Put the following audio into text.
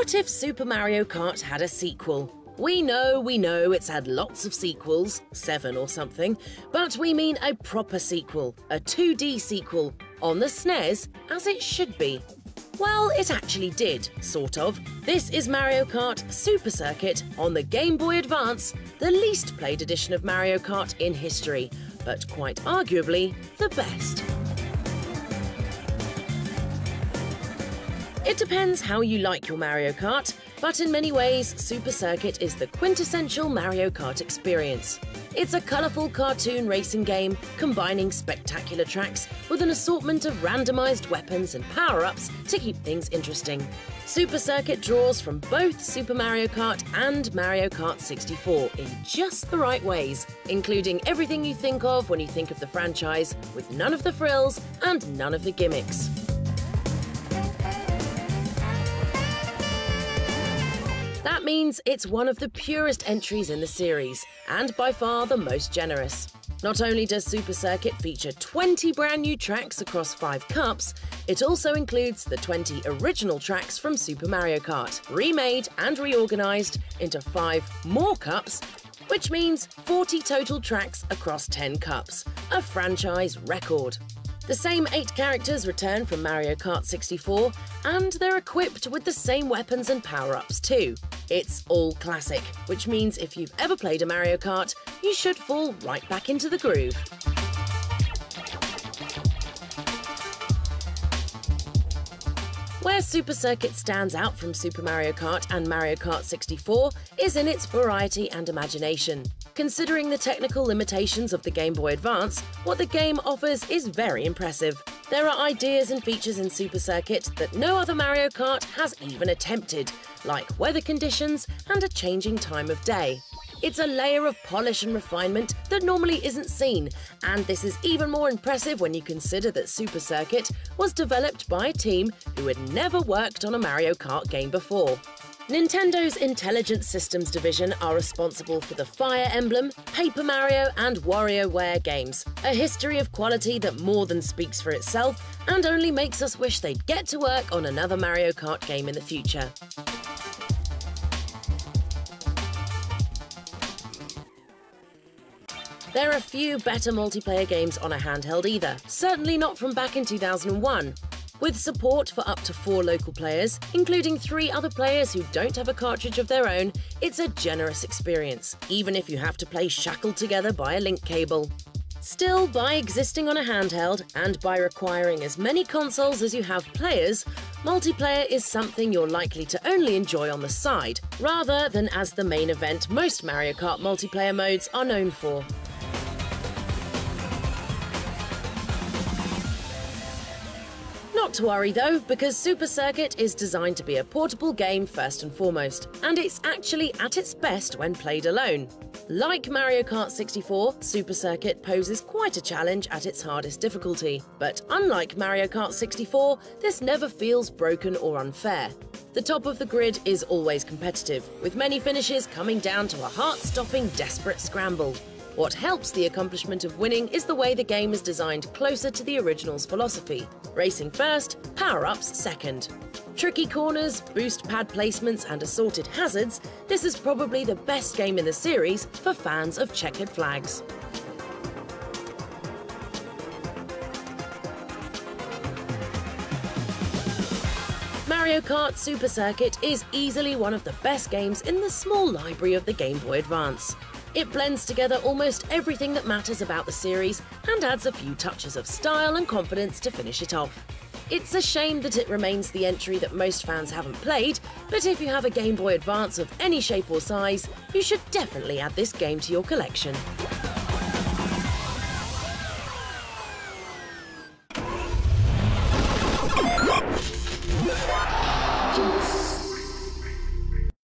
What if Super Mario Kart had a sequel? We know it's had lots of sequels, 7 or something, but we mean a proper sequel, a 2D sequel, on the SNES, as it should be. Well, it actually did, sort of. This is Mario Kart Super Circuit on the Game Boy Advance, the least played edition of Mario Kart in history, but quite arguably the best. It depends how you like your Mario Kart, but in many ways, Super Circuit is the quintessential Mario Kart experience. It's a colourful cartoon racing game combining spectacular tracks with an assortment of randomised weapons and power-ups to keep things interesting. Super Circuit draws from both Super Mario Kart and Mario Kart 64 in just the right ways, including everything you think of when you think of the franchise, with none of the frills and none of the gimmicks. That means it's one of the purest entries in the series, and by far the most generous. Not only does Super Circuit feature 20 brand new tracks across 5 cups, it also includes the 20 original tracks from Super Mario Kart, remade and reorganised into 5 more cups, which means 40 total tracks across 10 cups, a franchise record. The same 8 characters return from Mario Kart 64, and they're equipped with the same weapons and power-ups too. It's all classic, which means if you've ever played a Mario Kart, you should fall right back into the groove. Where Super Circuit stands out from Super Mario Kart and Mario Kart 64 is in its variety and imagination. Considering the technical limitations of the Game Boy Advance, what the game offers is very impressive. There are ideas and features in Super Circuit that no other Mario Kart has even attempted, like weather conditions and a changing time of day. It's a layer of polish and refinement that normally isn't seen, and this is even more impressive when you consider that Super Circuit was developed by a team who had never worked on a Mario Kart game before. Nintendo's Intelligent Systems division are responsible for the Fire Emblem, Paper Mario and WarioWare games, a history of quality that more than speaks for itself and only makes us wish they'd get to work on another Mario Kart game in the future. There are few better multiplayer games on a handheld either, certainly not from back in 2001. With support for up to 4 local players, including 3 other players who don't have a cartridge of their own, it's a generous experience, even if you have to play shackled together by a link cable. Still, by existing on a handheld and by requiring as many consoles as you have players, multiplayer is something you're likely to only enjoy on the side, rather than as the main event most Mario Kart multiplayer modes are known for. Not to worry though, because Super Circuit is designed to be a portable game first and foremost, and it's actually at its best when played alone. Like Mario Kart 64, Super Circuit poses quite a challenge at its hardest difficulty, but unlike Mario Kart 64, this never feels broken or unfair. The top of the grid is always competitive, with many finishes coming down to a heart-stopping, desperate scramble. What helps the accomplishment of winning is the way the game is designed closer to the original's philosophy. Racing first, power-ups second. Tricky corners, boost pad placements and assorted hazards, this is probably the best game in the series for fans of checkered flags. Mario Kart Super Circuit is easily one of the best games in the small library of the Game Boy Advance. It blends together almost everything that matters about the series and adds a few touches of style and confidence to finish it off. It's a shame that it remains the entry that most fans haven't played, but if you have a Game Boy Advance of any shape or size, you should definitely add this game to your collection.